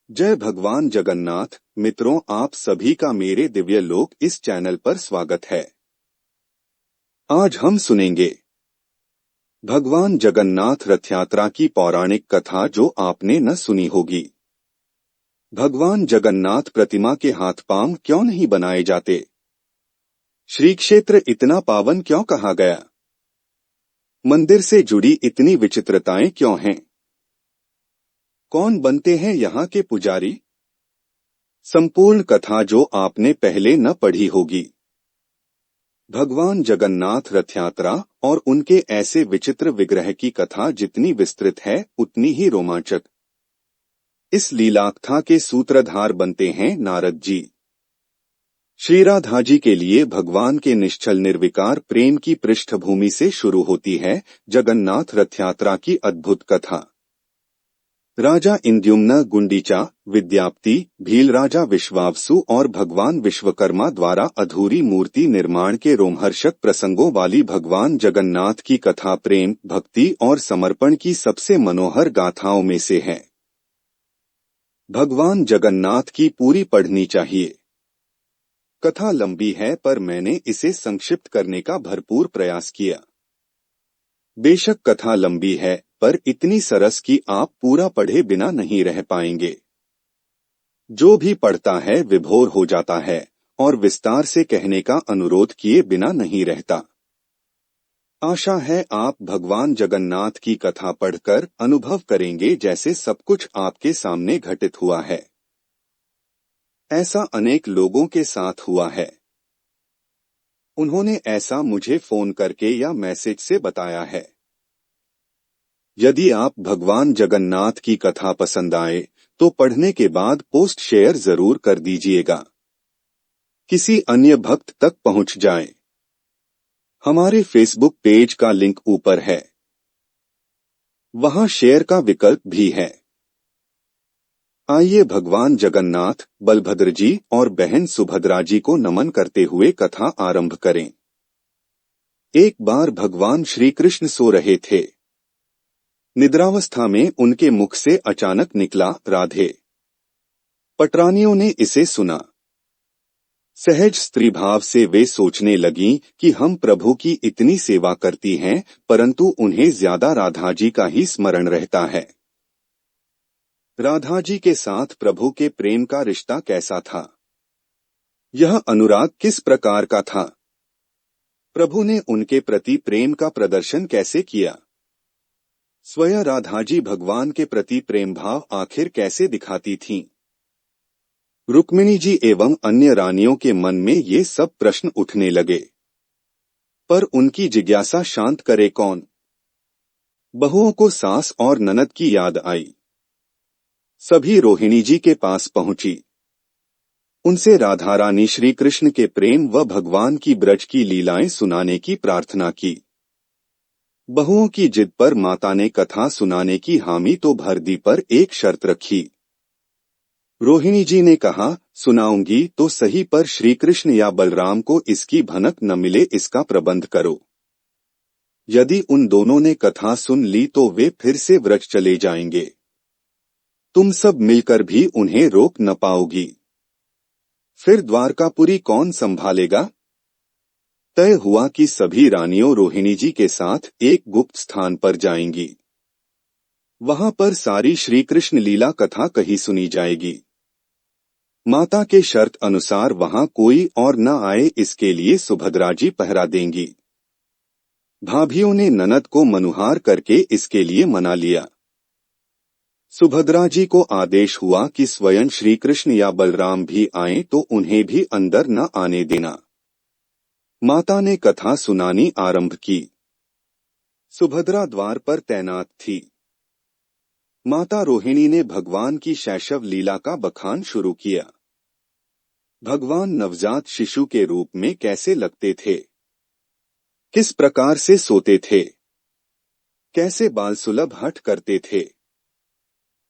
जय भगवान जगन्नाथ। मित्रों, आप सभी का मेरे दिव्य लोक इस चैनल पर स्वागत है। आज हम सुनेंगे भगवान जगन्नाथ रथ यात्रा की पौराणिक कथा जो आपने न सुनी होगी। भगवान जगन्नाथ प्रतिमा के हाथ पांव क्यों नहीं बनाए जाते? श्री क्षेत्र इतना पावन क्यों कहा गया? मंदिर से जुड़ी इतनी विचित्रताएं क्यों हैं? कौन बनते हैं यहाँ के पुजारी? संपूर्ण कथा जो आपने पहले न पढ़ी होगी। भगवान जगन्नाथ रथ यात्रा और उनके ऐसे विचित्र विग्रह की कथा जितनी विस्तृत है उतनी ही रोमांचक। इस लीलाकथा के सूत्रधार बनते हैं नारद जी। श्री राधा जी के लिए भगवान के निश्चल निर्विकार प्रेम की पृष्ठभूमि से शुरू होती है जगन्नाथ रथ यात्रा की अद्भुत कथा। राजा इंद्युम्न, गुंडीचा, विद्याप्ति, भील राजा विश्वावसु और भगवान विश्वकर्मा द्वारा अधूरी मूर्ति निर्माण के रोमहर्षक प्रसंगों वाली भगवान जगन्नाथ की कथा प्रेम, भक्ति और समर्पण की सबसे मनोहर गाथाओं में से है। भगवान जगन्नाथ की पूरी पढ़नी चाहिए। कथा लंबी है पर मैंने इसे संक्षिप्त करने का भरपूर प्रयास किया। बेशक कथा लंबी है पर इतनी सरस कि आप पूरा पढ़े बिना नहीं रह पाएंगे। जो भी पढ़ता है विभोर हो जाता है और विस्तार से कहने का अनुरोध किए बिना नहीं रहता। आशा है आप भगवान जगन्नाथ की कथा पढ़कर अनुभव करेंगे जैसे सब कुछ आपके सामने घटित हुआ है। ऐसा अनेक लोगों के साथ हुआ है। उन्होंने ऐसा मुझे फोन करके या मैसेज से बताया है। यदि आप भगवान जगन्नाथ की कथा पसंद आए तो पढ़ने के बाद पोस्ट शेयर जरूर कर दीजिएगा, किसी अन्य भक्त तक पहुंच जाए। हमारे फेसबुक पेज का लिंक ऊपर है, वहां शेयर का विकल्प भी है। आइए भगवान जगन्नाथ, बलभद्र जी और बहन सुभद्रा जी को नमन करते हुए कथा आरंभ करें। एक बार भगवान श्री कृष्ण सो रहे थे। निद्रावस्था में उनके मुख से अचानक निकला, राधे। पटरानियों ने इसे सुना। सहज स्त्री भाव से वे सोचने लगीं कि हम प्रभु की इतनी सेवा करती हैं परंतु उन्हें ज्यादा राधा जी का ही स्मरण रहता है। राधा जी के साथ प्रभु के प्रेम का रिश्ता कैसा था? यह अनुराग किस प्रकार का था? प्रभु ने उनके प्रति प्रेम का प्रदर्शन कैसे किया? स्वयं राधा जी भगवान के प्रति प्रेम भाव आखिर कैसे दिखाती थीं? रुक्मिणी जी एवं अन्य रानियों के मन में ये सब प्रश्न उठने लगे। पर उनकी जिज्ञासा शांत करे कौन? बहुओं को सास और ननद की याद आई। सभी रोहिणी जी के पास पहुंची। उनसे राधा रानी श्री कृष्ण के प्रेम व भगवान की ब्रज की लीलाएं सुनाने की प्रार्थना की। बहुओं की जिद पर माता ने कथा सुनाने की हामी तो भर दी पर एक शर्त रखी। रोहिणी जी ने कहा, सुनाऊंगी तो सही पर श्री कृष्ण या बलराम को इसकी भनक न मिले इसका प्रबंध करो। यदि उन दोनों ने कथा सुन ली तो वे फिर से व्रज चले जाएंगे। तुम सब मिलकर भी उन्हें रोक न पाओगी। फिर द्वारकापुरी कौन संभालेगा? तय हुआ कि सभी रानियों रोहिणी जी के साथ एक गुप्त स्थान पर जाएंगी। वहां पर सारी श्री कृष्ण लीला कथा कही सुनी जाएगी। माता के शर्त अनुसार वहां कोई और न आए इसके लिए सुभद्रा जी पहरा देंगी। भाभियों ने ननद को मनुहार करके इसके लिए मना लिया। सुभद्रा जी को आदेश हुआ कि स्वयं श्री कृष्ण या बलराम भी आएं तो उन्हें भी अंदर न आने देना। माता ने कथा सुनानी आरंभ की। सुभद्रा द्वार पर तैनात थी। माता रोहिणी ने भगवान की शैशव लीला का बखान शुरू किया। भगवान नवजात शिशु के रूप में कैसे लगते थे? किस प्रकार से सोते थे? कैसे बाल सुलभ हठ करते थे?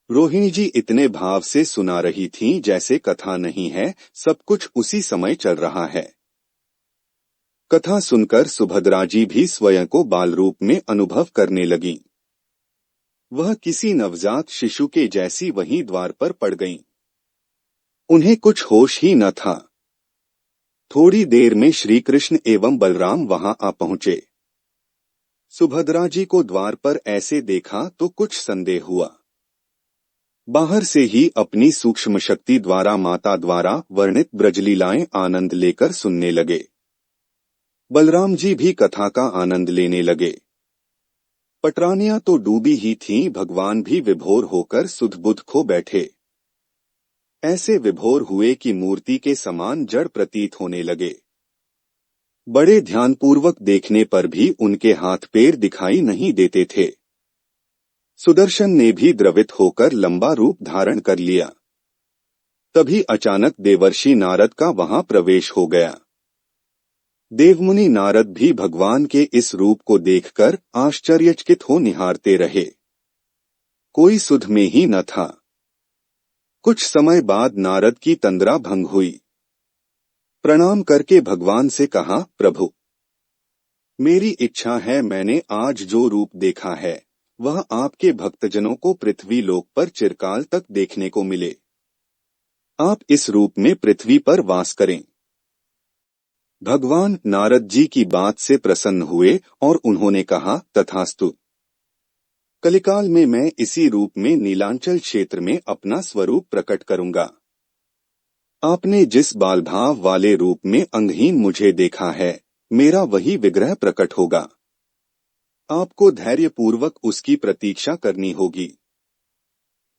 रोहिणी जी इतने भाव से सुना रही थीं जैसे कथा नहीं है, सब कुछ उसी समय चल रहा है। कथा सुनकर सुभद्रा जी भी स्वयं को बाल रूप में अनुभव करने लगीं। वह किसी नवजात शिशु के जैसी वहीं द्वार पर पड़ गईं। उन्हें कुछ होश ही न था। थोड़ी देर में श्री कृष्ण एवं बलराम वहां आ पहुंचे। सुभद्रा जी को द्वार पर ऐसे देखा तो कुछ संदेह हुआ। बाहर से ही अपनी सूक्ष्म शक्ति द्वारा माता द्वारा वर्णित ब्रजलीलाएं आनंद लेकर सुनने लगे। बलराम जी भी कथा का आनंद लेने लगे। पटरानियां तो डूबी ही थीं, भगवान भी विभोर होकर सुध-बुध खो बैठे। ऐसे विभोर हुए कि मूर्ति के समान जड़ प्रतीत होने लगे। बड़े ध्यानपूर्वक देखने पर भी उनके हाथ पैर दिखाई नहीं देते थे। सुदर्शन ने भी द्रवित होकर लंबा रूप धारण कर लिया। तभी अचानक देवर्षि नारद का वहां प्रवेश हो गया। देवमुनि नारद भी भगवान के इस रूप को देखकर आश्चर्यचकित हो निहारते रहे। कोई सुध में ही न था। कुछ समय बाद नारद की तंद्रा भंग हुई। प्रणाम करके भगवान से कहा, प्रभु, मेरी इच्छा है मैंने आज जो रूप देखा है वह आपके भक्तजनों को पृथ्वी लोक पर चिरकाल तक देखने को मिले। आप इस रूप में पृथ्वी पर वास करें। भगवान नारद जी की बात से प्रसन्न हुए और उन्होंने कहा, तथास्तु। कलिकाल में मैं इसी रूप में नीलांचल क्षेत्र में अपना स्वरूप प्रकट करूंगा। आपने जिस बालभाव वाले रूप में अंगहीन मुझे देखा है, मेरा वही विग्रह प्रकट होगा। आपको धैर्यपूर्वक उसकी प्रतीक्षा करनी होगी।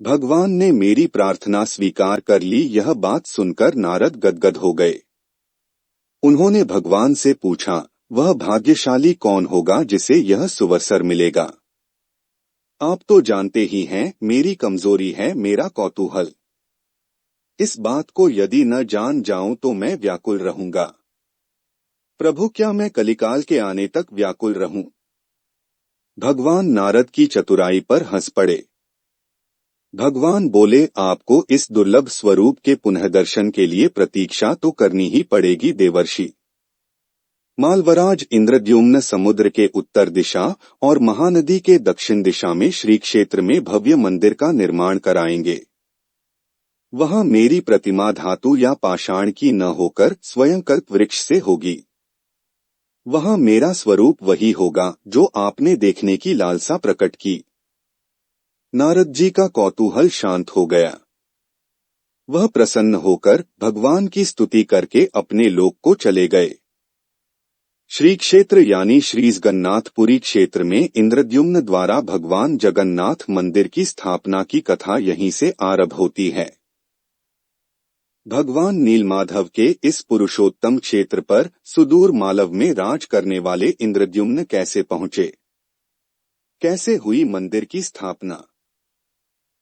भगवान ने मेरी प्रार्थना स्वीकार कर ली। यह बात सुनकर नारद गदगद हो गए। उन्होंने भगवान से पूछा, वह भाग्यशाली कौन होगा जिसे यह सुअवसर मिलेगा? आप तो जानते ही हैं मेरी कमजोरी है मेरा कौतूहल। इस बात को यदि न जान जाऊं तो मैं व्याकुल रहूंगा। प्रभु, क्या मैं कलिकाल के आने तक व्याकुल रहूं? भगवान नारद की चतुराई पर हंस पड़े। भगवान बोले, आपको इस दुर्लभ स्वरूप के पुनः दर्शन के लिए प्रतीक्षा तो करनी ही पड़ेगी देवर्षि। मालवराज इंद्रद्युम्न समुद्र के उत्तर दिशा और महानदी के दक्षिण दिशा में श्री क्षेत्र में भव्य मंदिर का निर्माण कराएंगे। वहां मेरी प्रतिमा धातु या पाषाण की न होकर स्वयं कल्प वृक्ष से होगी। वहां मेरा स्वरूप वही होगा जो आपने देखने की लालसा प्रकट की। नारद जी का कौतूहल शांत हो गया। वह प्रसन्न होकर भगवान की स्तुति करके अपने लोक को चले गए। श्री क्षेत्र यानी श्री जगन्नाथपुरी क्षेत्र में इंद्रद्युम्न द्वारा भगवान जगन्नाथ मंदिर की स्थापना की कथा यहीं से आरंभ होती है। भगवान नीलमाधव के इस पुरुषोत्तम क्षेत्र पर सुदूर मालव में राज करने वाले इंद्रद्युम्न कैसे पहुंचे? कैसे हुई मंदिर की स्थापना?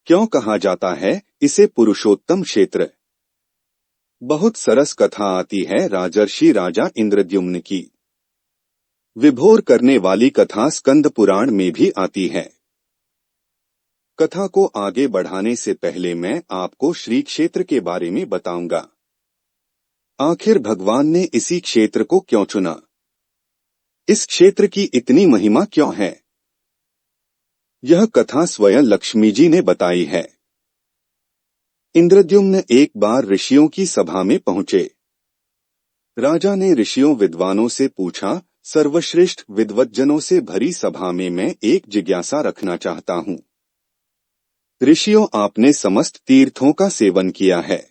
क्यों कहा जाता है इसे पुरुषोत्तम क्षेत्र? बहुत सरस कथा आती है राजर्षि राजा इंद्रद्युम्न की। विभोर करने वाली कथा स्कंद पुराण में भी आती है। कथा को आगे बढ़ाने से पहले मैं आपको श्री क्षेत्र के बारे में बताऊंगा। आखिर भगवान ने इसी क्षेत्र को क्यों चुना? इस क्षेत्र की इतनी महिमा क्यों है? यह कथा स्वयं लक्ष्मी जी ने बताई है। इंद्रद्युम्न एक बार ऋषियों की सभा में पहुंचे। राजा ने ऋषियों विद्वानों से पूछा, सर्वश्रेष्ठ विद्वज्जनों से भरी सभा में मैं एक जिज्ञासा रखना चाहता हूं। ऋषियों, आपने समस्त तीर्थों का सेवन किया है।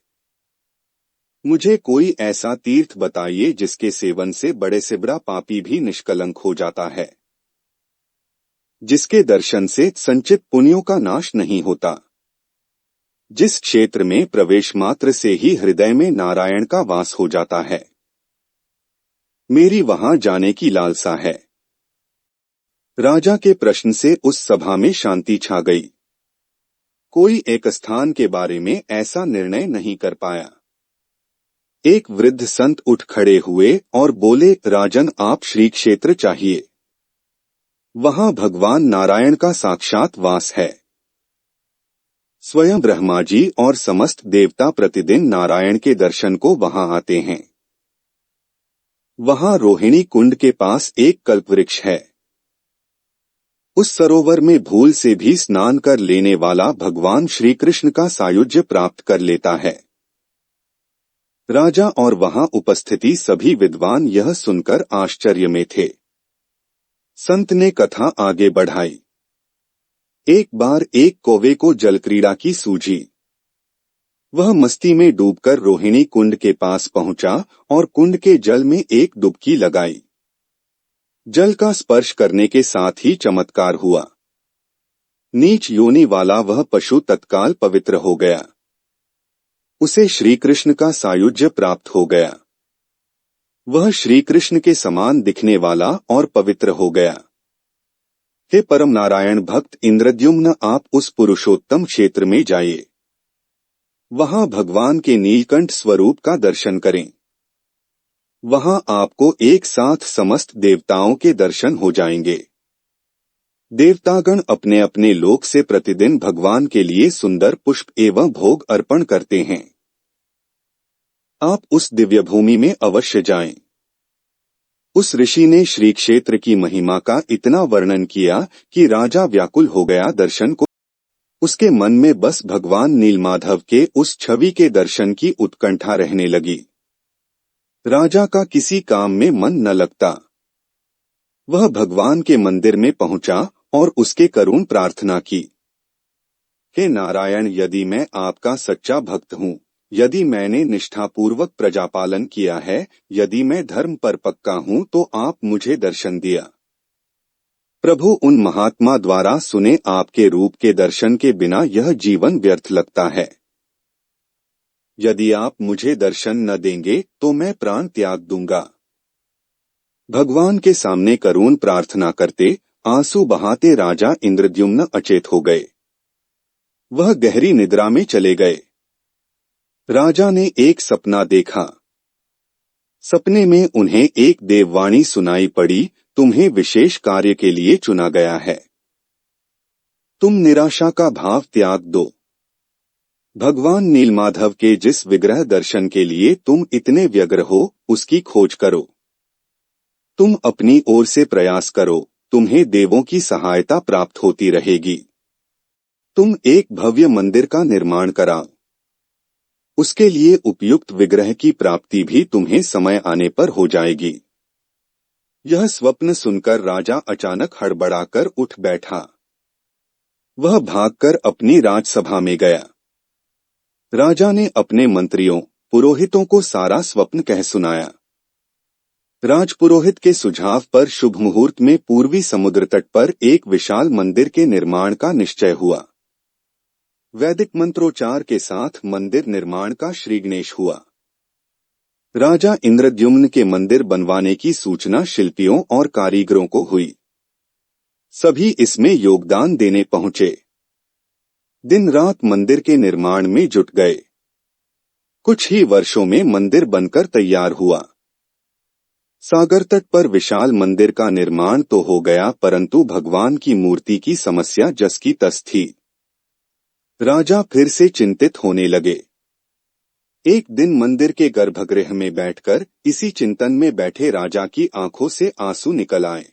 मुझे कोई ऐसा तीर्थ बताइए जिसके सेवन से बड़े से बड़ा पापी भी निष्कलंक हो जाता है, जिसके दर्शन से संचित पुण्यों का नाश नहीं होता, जिस क्षेत्र में प्रवेश मात्र से ही हृदय में नारायण का वास हो जाता है। मेरी वहां जाने की लालसा है। राजा के प्रश्न से उस सभा में शांति छा गई। कोई एक स्थान के बारे में ऐसा निर्णय नहीं कर पाया। एक वृद्ध संत उठ खड़े हुए और बोले, राजन, आप श्री क्षेत्र चाहिए। वहां भगवान नारायण का साक्षात वास है। स्वयं ब्रह्मा जी और समस्त देवता प्रतिदिन नारायण के दर्शन को वहां आते हैं। वहां रोहिणी कुंड के पास एक कल्पवृक्ष है। उस सरोवर में भूल से भी स्नान कर लेने वाला भगवान श्री कृष्ण का सायुज्य प्राप्त कर लेता है। राजा और वहां उपस्थिति सभी विद्वान यह सुनकर आश्चर्य में थे। संत ने कथा आगे बढ़ाई। एक बार एक कौवे को जलक्रीड़ा की सूझी। वह मस्ती में डूबकर रोहिणी कुंड के पास पहुंचा और कुंड के जल में एक डुबकी लगाई। जल का स्पर्श करने के साथ ही चमत्कार हुआ। नीच योनि वाला वह पशु तत्काल पवित्र हो गया। उसे श्री कृष्ण का सायुज्य प्राप्त हो गया। वह श्री कृष्ण के समान दिखने वाला और पवित्र हो गया। हे परम नारायण भक्त इंद्रद्युम्न, आप उस पुरुषोत्तम क्षेत्र में जाइए। वहां भगवान के नीलकंठ स्वरूप का दर्शन करें। वहां आपको एक साथ समस्त देवताओं के दर्शन हो जाएंगे। देवतागण अपने अपने लोक से प्रतिदिन भगवान के लिए सुंदर पुष्प एवं भोग अर्पण करते हैं। आप उस दिव्य भूमि में अवश्य जाएं। उस ऋषि ने श्री क्षेत्र की महिमा का इतना वर्णन किया कि राजा व्याकुल हो गया दर्शन को। उसके मन में बस भगवान नीलमाधव के उस छवि के दर्शन की उत्कंठा रहने लगी। राजा का किसी काम में मन न लगता। वह भगवान के मंदिर में पहुंचा और उसके करुण प्रार्थना की। हे नारायण, यदि मैं आपका सच्चा भक्त हूँ, यदि मैंने निष्ठापूर्वक प्रजापालन किया है, यदि मैं धर्म पर पक्का हूँ, तो आप मुझे दर्शन दिया। प्रभु, उन महात्मा द्वारा सुने आपके रूप के दर्शन के बिना यह जीवन व्यर्थ लगता है। यदि आप मुझे दर्शन न देंगे तो मैं प्राण त्याग दूंगा। भगवान के सामने करुण प्रार्थना करते, आंसू बहाते राजा इंद्रद्युम्न अचेत हो गए। वह गहरी निद्रा में चले गए। राजा ने एक सपना देखा। सपने में उन्हें एक देववाणी सुनाई पड़ी, तुम्हें विशेष कार्य के लिए चुना गया है। तुम निराशा का भाव त्याग दो। भगवान नीलमाधव के जिस विग्रह दर्शन के लिए तुम इतने व्यग्र हो, उसकी खोज करो। तुम अपनी ओर से प्रयास करो, तुम्हें देवों की सहायता प्राप्त होती रहेगी। तुम एक भव्य मंदिर का निर्माण कराओ। उसके लिए उपयुक्त विग्रह की प्राप्ति भी तुम्हें समय आने पर हो जाएगी। यह स्वप्न सुनकर राजा अचानक हड़बड़ाकर उठ बैठा। वह भागकर अपनी राजसभा में गया। राजा ने अपने मंत्रियों, पुरोहितों को सारा स्वप्न कह सुनाया। राजपुरोहित के सुझाव पर शुभ मुहूर्त में पूर्वी समुद्र तट पर एक विशाल मंदिर के निर्माण का निश्चय हुआ। वैदिक मंत्रोच्चार के साथ मंदिर निर्माण का श्रीगणेश हुआ। राजा इंद्रद्युम्न के मंदिर बनवाने की सूचना शिल्पियों और कारीगरों को हुई। सभी इसमें योगदान देने पहुंचे। दिन रात मंदिर के निर्माण में जुट गए। कुछ ही वर्षों में मंदिर बनकर तैयार हुआ। सागर तट पर विशाल मंदिर का निर्माण तो हो गया, परंतु भगवान की मूर्ति की समस्या जस की तस थी। राजा फिर से चिंतित होने लगे। एक दिन मंदिर के गर्भगृह में बैठकर इसी चिंतन में बैठे राजा की आंखों से आंसू निकल आए।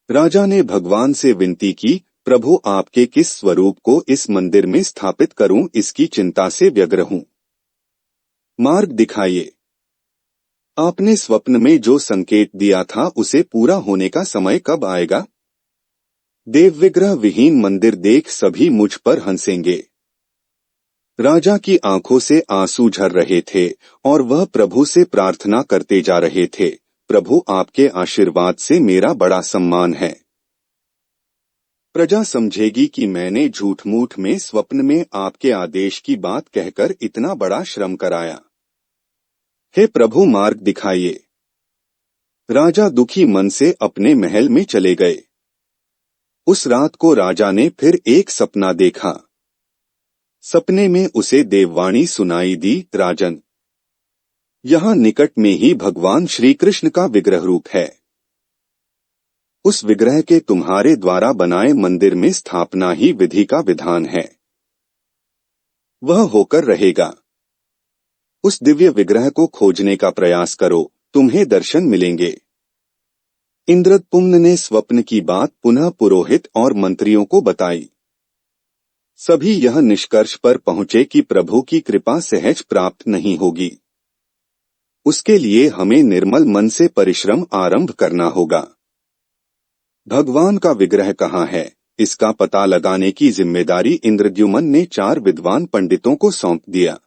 राजा ने भगवान से विनती की, प्रभु, आपके किस स्वरूप को इस मंदिर में स्थापित करूं, इसकी चिंता से व्यग्र हूं। मार्ग दिखाइए। आपने स्वप्न में जो संकेत दिया था उसे पूरा होने का समय कब आएगा? देव विग्रह विहीन मंदिर देख सभी मुझ पर हंसेंगे। राजा की आंखों से आंसू झर रहे थे और वह प्रभु से प्रार्थना करते जा रहे थे, प्रभु, आपके आशीर्वाद से मेरा बड़ा सम्मान है। प्रजा समझेगी कि मैंने झूठ मूठ में स्वप्न में आपके आदेश की बात कहकर इतना बड़ा श्रम कराया। हे प्रभु, मार्ग दिखाइए। राजा दुखी मन से अपने महल में चले गए। उस रात को राजा ने फिर एक सपना देखा। सपने में उसे देववाणी सुनाई दी, राजन, यहाँ निकट में ही भगवान श्री कृष्ण का विग्रह रूप है। उस विग्रह के तुम्हारे द्वारा बनाए मंदिर में स्थापना ही विधि का विधान है। वह होकर रहेगा। उस दिव्य विग्रह को खोजने का प्रयास करो, तुम्हें दर्शन मिलेंगे। इंद्रद्युम्न ने स्वप्न की बात पुनः पुरोहित और मंत्रियों को बताई। सभी यह निष्कर्ष पर पहुंचे कि प्रभु की कृपा सहज प्राप्त नहीं होगी। उसके लिए हमें निर्मल मन से परिश्रम आरंभ करना होगा। भगवान का विग्रह कहाँ है, इसका पता लगाने की जिम्मेदारी इंद्रद्युम्न ने 4 विद्वान पंडितों को सौंप दिया।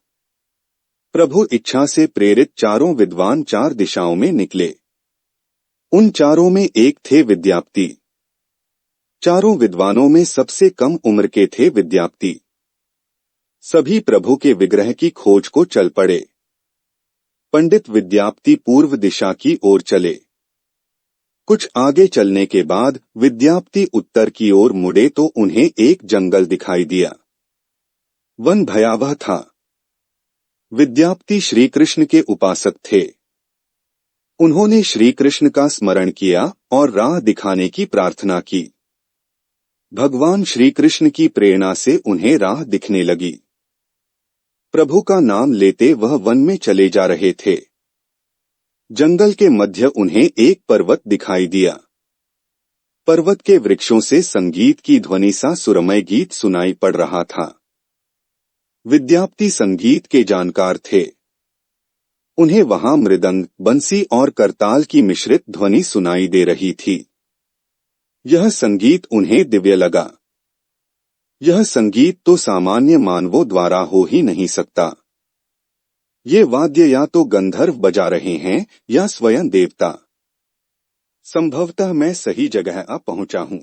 प्रभु इच्छा से प्रेरित चारों विद्वान 4 दिशाओं में निकले। उन चारों में एक थे विद्यापति। चारों विद्वानों में सबसे कम उम्र के थे विद्यापति। सभी प्रभु के विग्रह की खोज को चल पड़े। पंडित विद्यापति पूर्व दिशा की ओर चले। कुछ आगे चलने के बाद विद्यापति उत्तर की ओर मुड़े तो उन्हें एक जंगल दिखाई दिया। वन भयावह था। विद्यापति श्री कृष्ण के उपासक थे। उन्होंने श्री कृष्ण का स्मरण किया और राह दिखाने की प्रार्थना की। भगवान श्री कृष्ण की प्रेरणा से उन्हें राह दिखने लगी। प्रभु का नाम लेते वह वन में चले जा रहे थे। जंगल के मध्य उन्हें एक पर्वत दिखाई दिया। पर्वत के वृक्षों से संगीत की ध्वनि सा सुरमय गीत सुनाई पड़ रहा था। विद्यापति संगीत के जानकार थे। उन्हें वहां मृदंग, बंसी और करताल की मिश्रित ध्वनि सुनाई दे रही थी। यह संगीत उन्हें दिव्य लगा। यह संगीत तो सामान्य मानवों द्वारा हो ही नहीं सकता। ये वाद्य या तो गंधर्व बजा रहे हैं या स्वयं देवता। संभवतः मैं सही जगह आ पहुंचा हूं।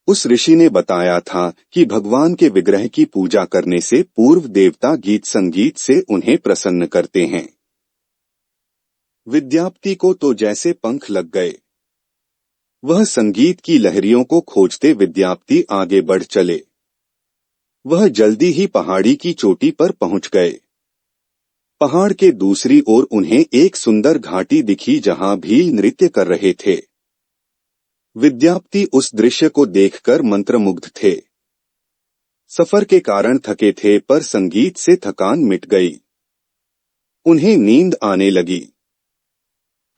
उस ऋषि ने बताया था कि भगवान के विग्रह की पूजा करने से पूर्व देवता गीत संगीत से उन्हें प्रसन्न करते हैं। विद्यापति को तो जैसे पंख लग गए। वह संगीत की लहरियों को खोजते विद्यापति आगे बढ़ चले। वह जल्दी ही पहाड़ी की चोटी पर पहुंच गए। पहाड़ के दूसरी ओर उन्हें एक सुंदर घाटी दिखी जहां भील नृत्य कर रहे थे। विद्यापति उस दृश्य को देखकर मंत्रमुग्ध थे। सफर के कारण थके थे पर संगीत से थकान मिट गई। उन्हें नींद आने लगी।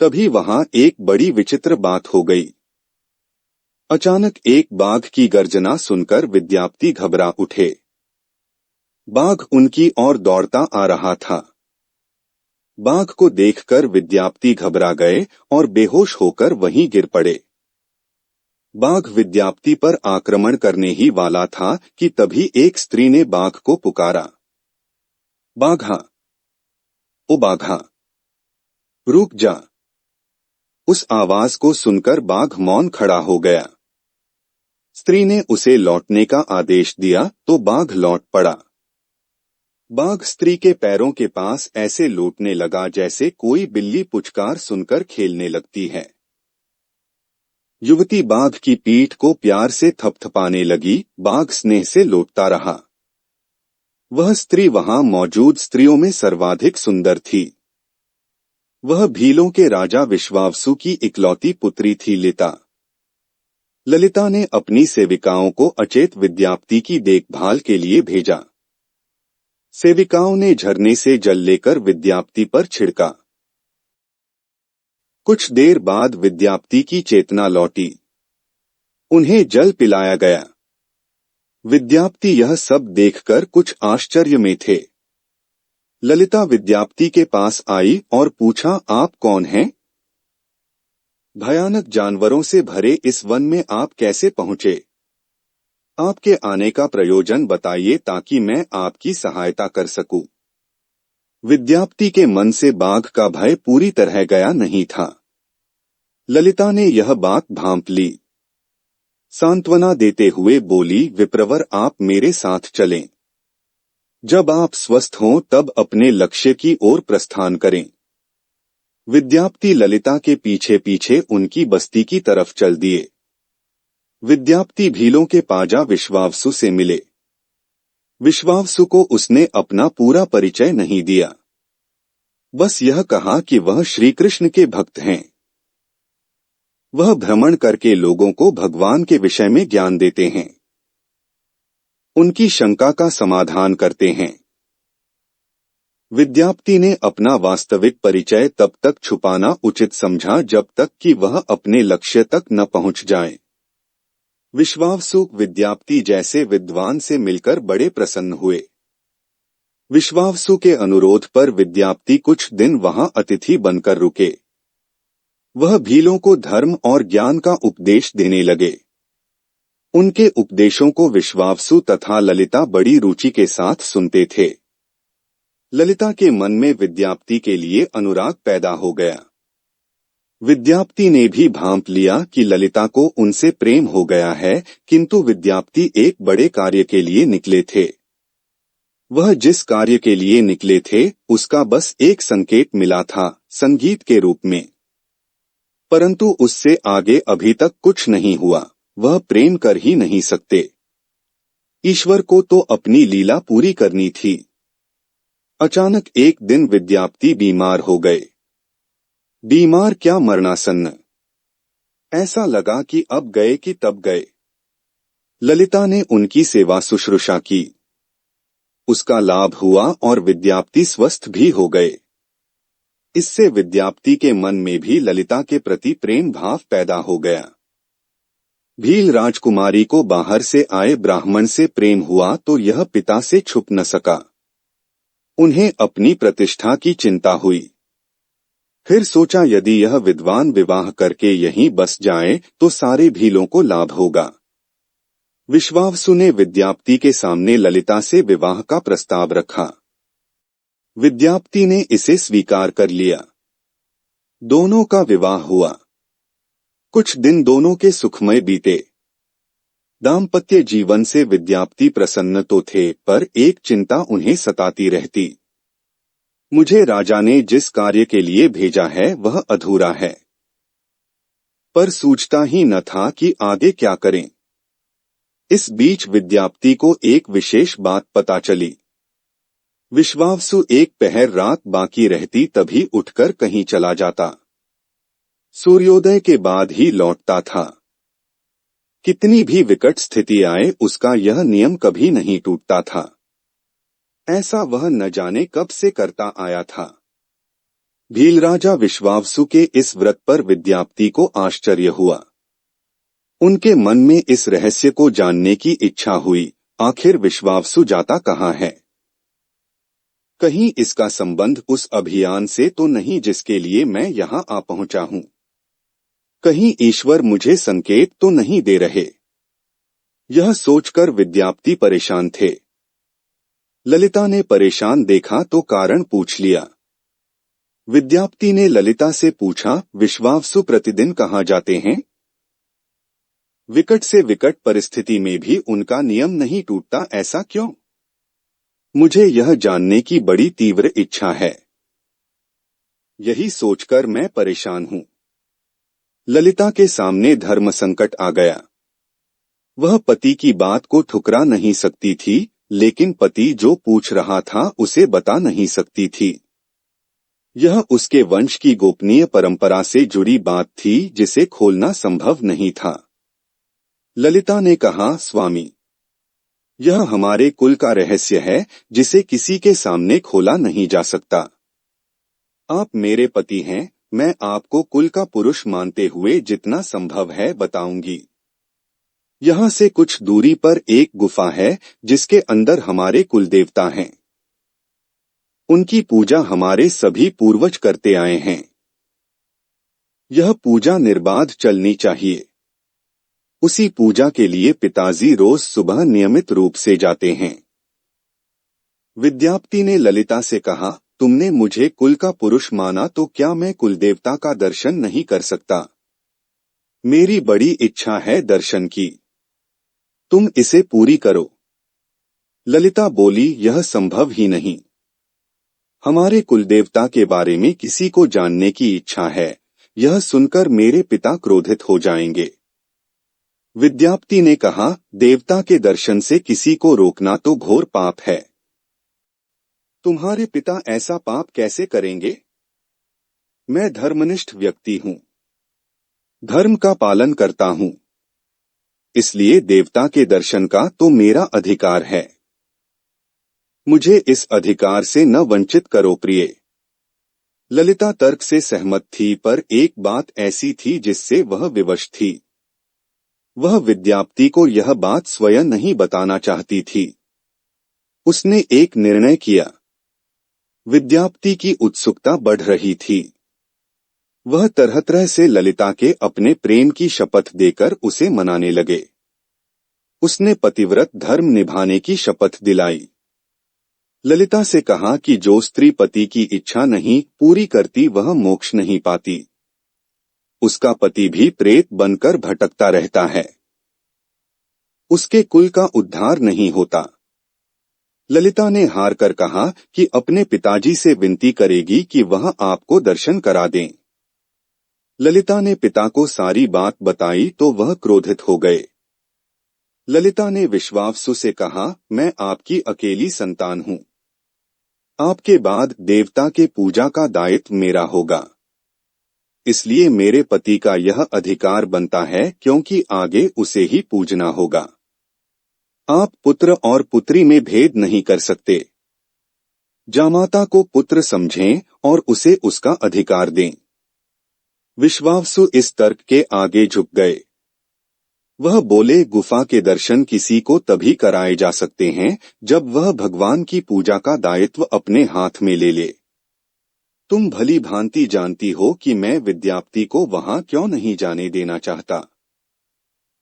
तभी वहां एक बड़ी विचित्र बात हो गई। अचानक एक बाघ की गर्जना सुनकर विद्यापति घबरा उठे। बाघ उनकी ओर दौड़ता आ रहा था। बाघ को देखकर विद्यापति घबरा गए और बेहोश होकर वहीं गिर पड़े। बाघ विद्यापति पर आक्रमण करने ही वाला था कि तभी एक स्त्री ने बाघ को पुकारा, बाघा, ओ बाघा, रुक जा। उस आवाज को सुनकर बाघ मौन खड़ा हो गया। स्त्री ने उसे लौटने का आदेश दिया तो बाघ लौट पड़ा। बाघ स्त्री के पैरों के पास ऐसे लौटने लगा जैसे कोई बिल्ली पुचकार सुनकर खेलने लगती है। युवती बाघ की पीठ को प्यार से थपथपाने लगी। बाघ स्नेह से लौटता रहा। वह स्त्री वहां मौजूद स्त्रियों में सर्वाधिक सुंदर थी। वह भीलों के राजा विश्वावसु की इकलौती पुत्री थी ललिता। ललिता ने अपनी सेविकाओं को अचेत विद्यापति की देखभाल के लिए भेजा। सेविकाओं ने झरने से जल लेकर विद्यापति पर छिड़का। कुछ देर बाद विद्यापति की चेतना लौटी। उन्हें जल पिलाया गया। विद्यापति यह सब देखकर कुछ आश्चर्य में थे। ललिता विद्यापति के पास आई और पूछा, आप कौन हैं? भयानक जानवरों से भरे इस वन में आप कैसे पहुंचे? आपके आने का प्रयोजन बताइए ताकि मैं आपकी सहायता कर सकूं। विद्यापति के मन से बाघ का भय पूरी तरह गया नहीं था। ललिता ने यह बात भांप ली। सांत्वना देते हुए बोली, विप्रवर, आप मेरे साथ चलें। जब आप स्वस्थ हों तब अपने लक्ष्य की ओर प्रस्थान करें। विद्यापति ललिता के पीछे पीछे उनकी बस्ती की तरफ चल दिए। विद्यापति भीलों के पाजा विश्वावसु से मिले। विश्वावसु को उसने अपना पूरा परिचय नहीं दिया। बस यह कहा कि वह श्री कृष्ण के भक्त हैं। वह भ्रमण करके लोगों को भगवान के विषय में ज्ञान देते हैं। उनकी शंका का समाधान करते हैं। विद्यार्थी ने अपना वास्तविक परिचय तब तक छुपाना उचित समझा जब तक कि वह अपने लक्ष्य तक न पहुंच जाए। विश्वावसु विद्यार्थी जैसे विद्वान से मिलकर बड़े प्रसन्न हुए। विश्वावसु के अनुरोध पर विद्यार्थी कुछ दिन वहां अतिथि बनकर रुके। वह भीलों को धर्म और ज्ञान का उपदेश देने लगे। उनके उपदेशों को विश्वावसु तथा ललिता बड़ी रुचि के साथ सुनते थे। ललिता के मन में विद्यार्थी के लिए अनुराग पैदा हो गया। विद्यार्थी ने भी भांप लिया कि ललिता को उनसे प्रेम हो गया है, किंतु विद्यार्थी एक बड़े कार्य के लिए निकले थे। वह जिस कार्य के लिए निकले थे उसका बस एक संकेत मिला था, संगीत के रूप में। परंतु उससे आगे अभी तक कुछ नहीं हुआ। वह प्रेम कर ही नहीं सकते। ईश्वर को तो अपनी लीला पूरी करनी थी। अचानक एक दिन विद्यार्थी बीमार हो गए। बीमार क्या, मरणासन्न। ऐसा लगा कि अब गए कि तब गए। ललिता ने उनकी सेवा शुश्रूषा की। उसका लाभ हुआ और विद्यार्थी स्वस्थ भी हो गए। इससे विद्यार्थी के मन में भी ललिता के प्रति प्रेम भाव पैदा हो गया। भील राजकुमारी को बाहर से आए ब्राह्मण से प्रेम हुआ तो यह पिता से छुप न सका। उन्हें अपनी प्रतिष्ठा की चिंता हुई। फिर सोचा यदि यह विद्वान विवाह करके यहीं बस जाए तो सारे भीलों को लाभ होगा। विश्वावसु ने विद्यार्थी के सामने ललिता से विवाह का प्रस्ताव रखा। विद्यार्थी ने इसे स्वीकार कर लिया। दोनों का विवाह हुआ। कुछ दिन दोनों के सुखमय बीते। दाम्पत्य जीवन से विद्यार्थी प्रसन्न तो थे, पर एक चिंता उन्हें सताती रहती। मुझे राजा ने जिस कार्य के लिए भेजा है वह अधूरा है। पर सूझता ही न था कि आगे क्या करें। इस बीच विद्यार्थी को एक विशेष बात पता चली। विश्वावसु एक पहर रात बाकी रहती तभी उठकर कहीं चला जाता। सूर्योदय के बाद ही लौटता था। कितनी भी विकट स्थिति आए उसका यह नियम कभी नहीं टूटता था। ऐसा वह न जाने कब से करता आया था। भील राजा विश्वावसु के इस व्रत पर विद्यार्थी को आश्चर्य हुआ। उनके मन में इस रहस्य को जानने की इच्छा हुई, आखिर विश्वावसु जाता कहाँ है? कहीं इसका संबंध उस अभियान से तो नहीं जिसके लिए मैं यहाँ आ पहुंचा हूँ? कहीं ईश्वर मुझे संकेत तो नहीं दे रहे? यह सोचकर विद्यार्थी परेशान थे। ललिता ने परेशान देखा तो कारण पूछ लिया। विद्यार्थी ने ललिता से पूछा, विश्वावसु प्रतिदिन कहाँ जाते हैं? विकट से विकट परिस्थिति में भी उनका नियम नहीं टूटता, ऐसा क्यों? मुझे यह जानने की बड़ी तीव्र इच्छा है। यही सोचकर मैं परेशान हूँ। ललिता के सामने धर्म संकट आ गया। वह पति की बात को ठुकरा नहीं सकती थी, लेकिन पति जो पूछ रहा था उसे बता नहीं सकती थी। यह उसके वंश की गोपनीय परंपरा से जुड़ी बात थी जिसे खोलना संभव नहीं था। ललिता ने कहा, स्वामी, यह हमारे कुल का रहस्य है जिसे किसी के सामने खोला नहीं जा सकता। आप मेरे पति हैं, मैं आपको कुल का पुरुष मानते हुए जितना संभव है बताऊंगी। यहाँ से कुछ दूरी पर एक गुफा है जिसके अंदर हमारे कुल देवता हैं। उनकी पूजा हमारे सभी पूर्वज करते आए हैं। यह पूजा निर्बाध चलनी चाहिए। उसी पूजा के लिए पिताजी रोज सुबह नियमित रूप से जाते हैं। विद्यार्थी ने ललिता से कहा, तुमने मुझे कुल का पुरुष माना तो क्या मैं कुल देवता का दर्शन नहीं कर सकता? मेरी बड़ी इच्छा है दर्शन की। तुम इसे पूरी करो। ललिता बोली, यह संभव ही नहीं। हमारे कुलदेवता के बारे में किसी को जानने की इच्छा है। यह सुनकर मेरे पिता क्रोधित हो जाएंगे। विद्यार्थी ने कहा, देवता के दर्शन से किसी को रोकना तो घोर पाप है। तुम्हारे पिता ऐसा पाप कैसे करेंगे? मैं धर्मनिष्ठ व्यक्ति हूँ। धर्म का पालन करता हूँ। इसलिए देवता के दर्शन का तो मेरा अधिकार है। मुझे इस अधिकार से न वंचित करो प्रिय। ललिता तर्क से सहमत थी, पर एक बात ऐसी थी जिससे वह विवश थी। वह विद्यापति को यह बात स्वयं नहीं बताना चाहती थी। उसने एक निर्णय किया। विद्यापति की उत्सुकता बढ़ रही थी। वह तरह तरह से ललिता के अपने प्रेम की शपथ देकर उसे मनाने लगे। उसने पतिव्रत धर्म निभाने की शपथ दिलाई। ललिता से कहा कि जो स्त्री पति की इच्छा नहीं पूरी करती वह मोक्ष नहीं पाती। उसका पति भी प्रेत बनकर भटकता रहता है। उसके कुल का उद्धार नहीं होता। ललिता ने हार कर कहा कि अपने पिताजी से विनती करेगी कि वह आपको दर्शन करा दें। ललिता ने पिता को सारी बात बताई तो वह क्रोधित हो गए। ललिता ने विश्वावसु से कहा, मैं आपकी अकेली संतान हूँ। आपके बाद देवता के पूजा का दायित्व मेरा होगा। इसलिए मेरे पति का यह अधिकार बनता है, क्योंकि आगे उसे ही पूजना होगा। आप पुत्र और पुत्री में भेद नहीं कर सकते। जामाता को पुत्र समझें और उसे उसका अधिकार दें। विश्वावसु इस तर्क के आगे झुक गए। वह बोले, गुफा के दर्शन किसी को तभी कराए जा सकते हैं जब वह भगवान की पूजा का दायित्व अपने हाथ में ले ले। तुम भली भांति जानती हो कि मैं विद्यापति को वहां क्यों नहीं जाने देना चाहता।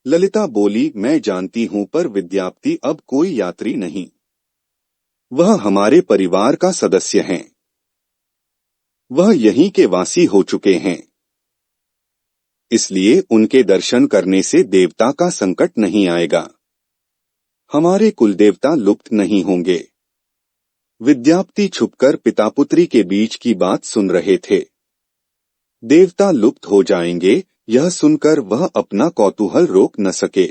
ललिता बोली, मैं जानती हूं, पर विद्यापति अब कोई यात्री नहीं। वह हमारे परिवार का सदस्य हैं। वह यहीं के वासी हो चुके हैं। इसलिए उनके दर्शन करने से देवता का संकट नहीं आएगा। हमारे कुलदेवता लुप्त नहीं होंगे। विद्यापति छुपकर पिता पुत्री के बीच की बात सुन रहे थे। देवता लुप्त हो जाएंगे, यह सुनकर वह अपना कौतूहल रोक न सके।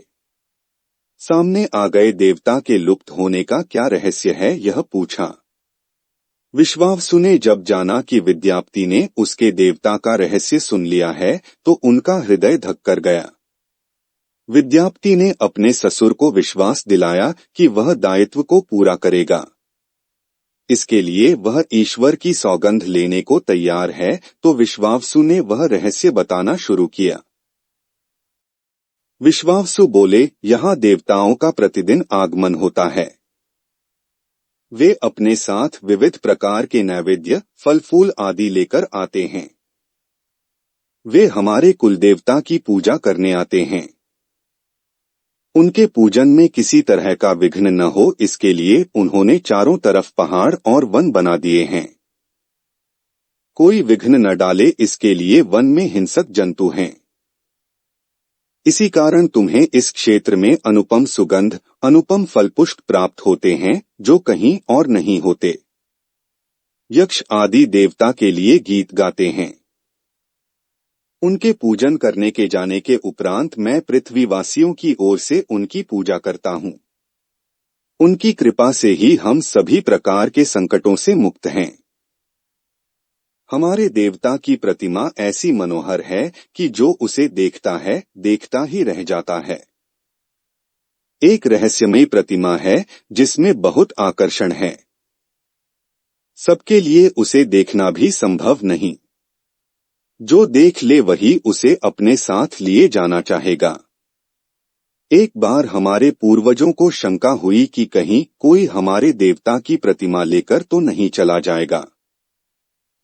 सामने आ गए देवता के लुप्त होने का क्या रहस्य है, यह पूछा। विश्वावसु ने जब जाना कि विद्यापति ने उसके देवता का रहस्य सुन लिया है तो उनका हृदय धक कर गया। विद्यापति ने अपने ससुर को विश्वास दिलाया कि वह दायित्व को पूरा करेगा। इसके लिए वह ईश्वर की सौगंध लेने को तैयार है, तो विश्वावसु ने वह रहस्य बताना शुरू किया। विश्वावसु बोले, यहाँ देवताओं का प्रतिदिन आगमन होता है। वे अपने साथ विविध प्रकार के नैवेद्य, फल फूल आदि लेकर आते हैं। वे हमारे कुलदेवता की पूजा करने आते हैं। उनके पूजन में किसी तरह का विघ्न न हो, इसके लिए उन्होंने चारों तरफ पहाड़ और वन बना दिए हैं। कोई विघ्न न डाले, इसके लिए वन में हिंसक जंतु हैं। इसी कारण तुम्हें इस क्षेत्र में अनुपम सुगंध, अनुपम फल पुष्प प्राप्त होते हैं, जो कहीं और नहीं होते। यक्ष आदि देवता के लिए गीत गाते हैं। उनके पूजन करने के जाने के उपरांत मैं पृथ्वीवासियों की ओर से उनकी पूजा करता हूँ। उनकी कृपा से ही हम सभी प्रकार के संकटों से मुक्त हैं। हमारे देवता की प्रतिमा ऐसी मनोहर है कि जो उसे देखता है देखता ही रह जाता है। एक रहस्यमयी प्रतिमा है जिसमें बहुत आकर्षण है। सबके लिए उसे देखना भी संभव नहीं। जो देख ले वही उसे अपने साथ लिए जाना चाहेगा। एक बार हमारे पूर्वजों को शंका हुई कि कहीं कोई हमारे देवता की प्रतिमा लेकर तो नहीं चला जाएगा।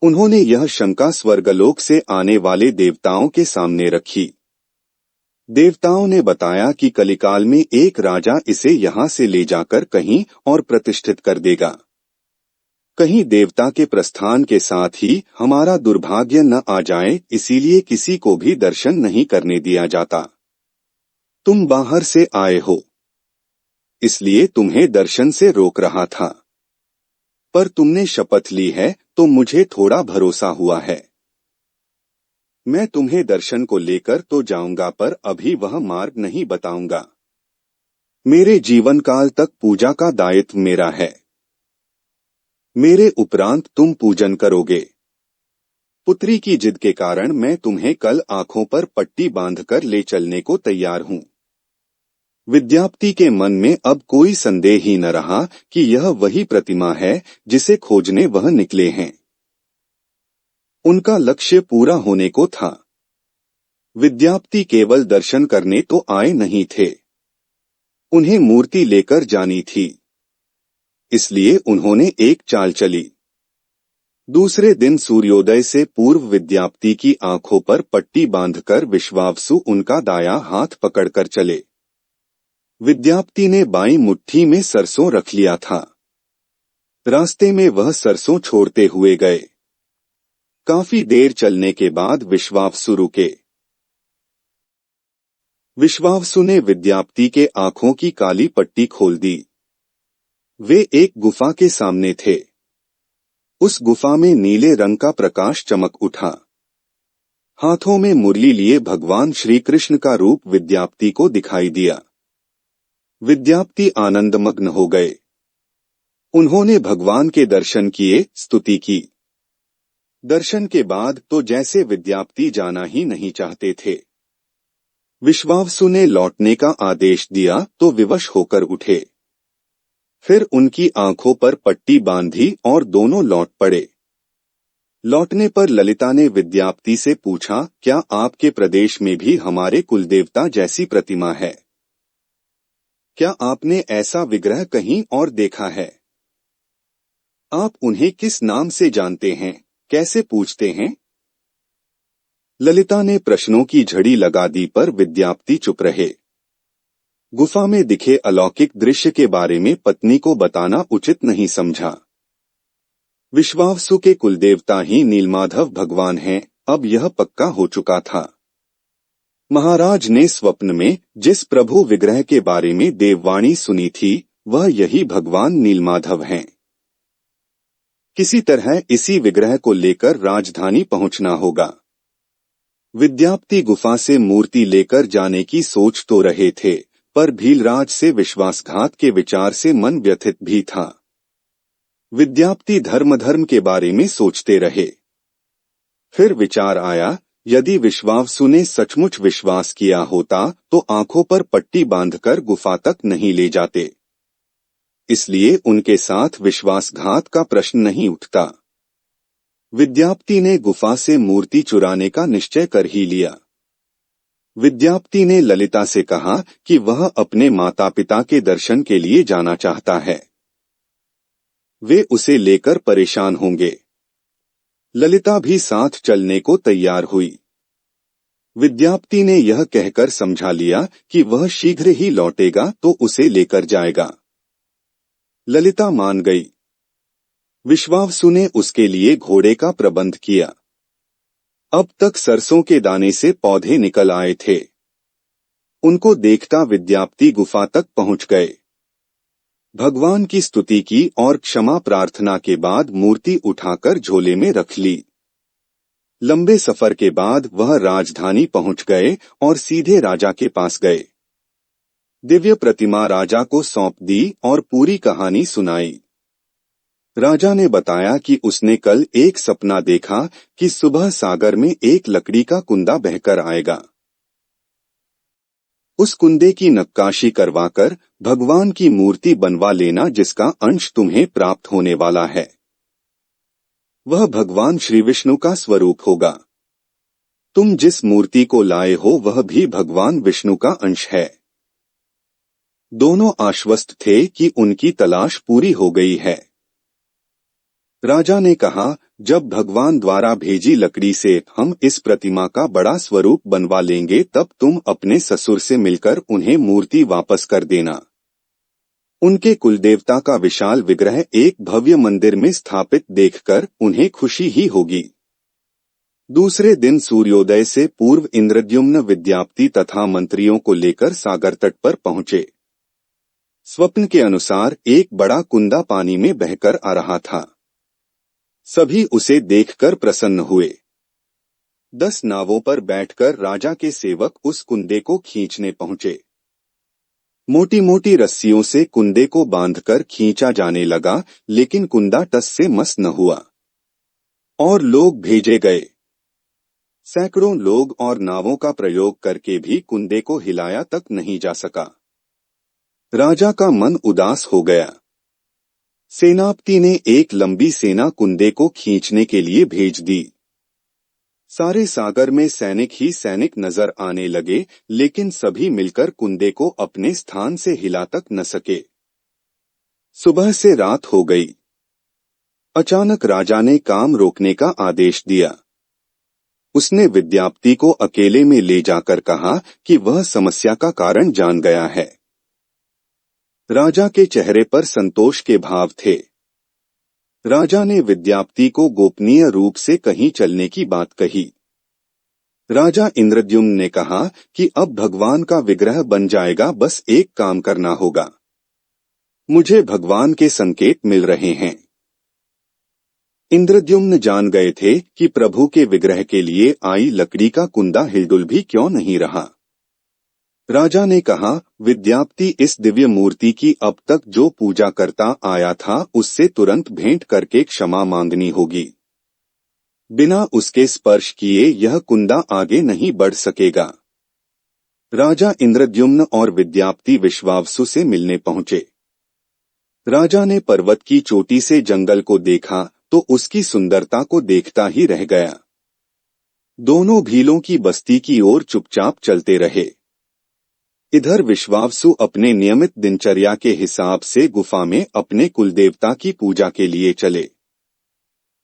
उन्होंने यह शंका स्वर्गलोक से आने वाले देवताओं के सामने रखी। देवताओं ने बताया कि कलिकाल में एक राजा इसे यहाँ से ले जाकर कहीं और प्रतिष्ठित कर देगा। कहीं देवता के प्रस्थान के साथ ही हमारा दुर्भाग्य न आ जाए, इसीलिए किसी को भी दर्शन नहीं करने दिया जाता। तुम बाहर से आए हो, इसलिए तुम्हें दर्शन से रोक रहा था, पर तुमने शपथ ली है तो मुझे थोड़ा भरोसा हुआ है। मैं तुम्हें दर्शन को लेकर तो जाऊंगा, पर अभी वह मार्ग नहीं बताऊंगा। मेरे जीवन काल तक पूजा का दायित्व मेरा है। मेरे उपरांत तुम पूजन करोगे। पुत्री की जिद के कारण मैं तुम्हें कल आंखों पर पट्टी बांधकर ले चलने को तैयार हूँ। विद्यार्थी के मन में अब कोई संदेह ही न रहा कि यह वही प्रतिमा है जिसे खोजने वह निकले हैं। उनका लक्ष्य पूरा होने को था। विद्यार्थी केवल दर्शन करने तो आए नहीं थे, उन्हें मूर्ति लेकर जानी थी। इसलिए उन्होंने एक चाल चली। दूसरे दिन सूर्योदय से पूर्व विद्यार्थी की आंखों पर पट्टी बांधकर विश्वावसु उनका दायां हाथ पकड़कर चले। विद्यार्थी ने बाईं मुट्ठी में सरसों रख लिया था। रास्ते में वह सरसों छोड़ते हुए गए। काफी देर चलने के बाद विश्वावसु रुके। विश्वावसु ने विद्यार्थी के आंखों की काली पट्टी खोल दी। वे एक गुफा के सामने थे। उस गुफा में नीले रंग का प्रकाश चमक उठा। हाथों में मुरली लिए भगवान श्री कृष्ण का रूप विद्यार्थी को दिखाई दिया। विद्यार्थी आनंदमग्न हो गए। उन्होंने भगवान के दर्शन किए, स्तुति की। दर्शन के बाद तो जैसे विद्यार्थी जाना ही नहीं चाहते थे। विश्वावसु ने लौटने का आदेश दिया तो विवश होकर उठे। फिर उनकी आंखों पर पट्टी बांधी और दोनों लौट पड़े। लौटने पर ललिता ने विद्यार्थी से पूछा, क्या आपके प्रदेश में भी हमारे कुलदेवता जैसी प्रतिमा है? क्या आपने ऐसा विग्रह कहीं और देखा है? आप उन्हें किस नाम से जानते हैं, कैसे पूछते हैं? ललिता ने प्रश्नों की झड़ी लगा दी पर विद्यार्थी चुप रहे। गुफा में दिखे अलौकिक दृश्य के बारे में पत्नी को बताना उचित नहीं समझा। विश्वावसु के कुलदेवता ही नीलमाधव भगवान हैं, अब यह पक्का हो चुका था। महाराज ने स्वप्न में जिस प्रभु विग्रह के बारे में देववाणी सुनी थी, वह यही भगवान नीलमाधव हैं। किसी तरह इसी विग्रह को लेकर राजधानी पहुंचना होगा। विद्यार्थी गुफा से मूर्ति लेकर जाने की सोच तो रहे थे, पर भीलराज से विश्वासघात के विचार से मन व्यथित भी था। विद्यार्थी धर्म के बारे में सोचते रहे। फिर विचार आया, यदि विश्वावसु ने सचमुच विश्वास किया होता तो आंखों पर पट्टी बांधकर गुफा तक नहीं ले जाते। इसलिए उनके साथ विश्वासघात का प्रश्न नहीं उठता। विद्यार्थी ने गुफा से मूर्ति चुराने का निश्चय कर ही लिया। विद्यार्थी ने ललिता से कहा कि वह अपने माता पिता के दर्शन के लिए जाना चाहता है। वे उसे लेकर परेशान होंगे। ललिता भी साथ चलने को तैयार हुई। विद्यार्थी ने यह कहकर समझा लिया कि वह शीघ्र ही लौटेगा तो उसे लेकर जाएगा। ललिता मान गई। विश्वावसु ने उसके लिए घोड़े का प्रबंध किया। अब तक सरसों के दाने से पौधे निकल आए थे। उनको देखता विद्यार्थी गुफा तक पहुंच गए। भगवान की स्तुति की और क्षमा प्रार्थना के बाद मूर्ति उठाकर झोले में रख ली। लंबे सफर के बाद वह राजधानी पहुंच गए और सीधे राजा के पास गए। दिव्य प्रतिमा राजा को सौंप दी और पूरी कहानी सुनाई। राजा ने बताया कि उसने कल एक सपना देखा कि सुबह सागर में एक लकड़ी का कुंदा बहकर आएगा। उस कुंदे की नक्काशी करवाकर भगवान की मूर्ति बनवा लेना, जिसका अंश तुम्हें प्राप्त होने वाला है। वह भगवान श्री विष्णु का स्वरूप होगा। तुम जिस मूर्ति को लाए हो वह भी भगवान विष्णु का अंश है। दोनों आश्वस्त थे कि उनकी तलाश पूरी हो गई है। राजा ने कहा, जब भगवान द्वारा भेजी लकड़ी से हम इस प्रतिमा का बड़ा स्वरूप बनवा लेंगे तब तुम अपने ससुर से मिलकर उन्हें मूर्ति वापस कर देना। उनके कुलदेवता का विशाल विग्रह एक भव्य मंदिर में स्थापित देखकर उन्हें खुशी ही होगी। दूसरे दिन सूर्योदय से पूर्व इंद्रद्युम्न विद्यार्थी तथा मंत्रियों को लेकर सागर तट पर पहुंचे। स्वप्न के अनुसार एक बड़ा कुंदा पानी में बहकर आ रहा था। सभी उसे देखकर प्रसन्न हुए। 10 नावों पर बैठकर राजा के सेवक उस कुंदे को खींचने पहुंचे। मोटी मोटी रस्सियों से कुंदे को बांधकर खींचा जाने लगा, लेकिन कुंदा टस से मस न हुआ। और लोग भेजे गए। सैकड़ों लोग और नावों का प्रयोग करके भी कुंदे को हिलाया तक नहीं जा सका। राजा का मन उदास हो गया। सेनापति ने एक लंबी सेना कुंदे को खींचने के लिए भेज दी। सारे सागर में सैनिक ही सैनिक नजर आने लगे, लेकिन सभी मिलकर कुंदे को अपने स्थान से हिला तक न सके। सुबह से रात हो गई। अचानक राजा ने काम रोकने का आदेश दिया। उसने विद्यापति को अकेले में ले जाकर कहा कि वह समस्या का कारण जान गया है। राजा के चेहरे पर संतोष के भाव थे। राजा ने विद्यापति को गोपनीय रूप से कहीं चलने की बात कही। राजा इंद्रद्युम्न ने कहा कि अब भगवान का विग्रह बन जाएगा, बस एक काम करना होगा। मुझे भगवान के संकेत मिल रहे हैं। इंद्रद्युम्न जान गए थे कि प्रभु के विग्रह के लिए आई लकड़ी का कुंदा हिलडुल भी क्यों नहीं रहा। राजा ने कहा, विद्यापति इस दिव्य मूर्ति की अब तक जो पूजा करता आया था उससे तुरंत भेंट करके क्षमा मांगनी होगी। बिना उसके स्पर्श किए यह कुंदा आगे नहीं बढ़ सकेगा। राजा इंद्रद्युम्न और विद्यापति विश्वावसु से मिलने पहुंचे। राजा ने पर्वत की चोटी से जंगल को देखा तो उसकी सुंदरता को देखता ही रह गया। दोनों भीलों की बस्ती की ओर चुपचाप चलते रहे। इधर विश्वावसु अपने नियमित दिनचर्या के हिसाब से गुफा में अपने कुलदेवता की पूजा के लिए चले।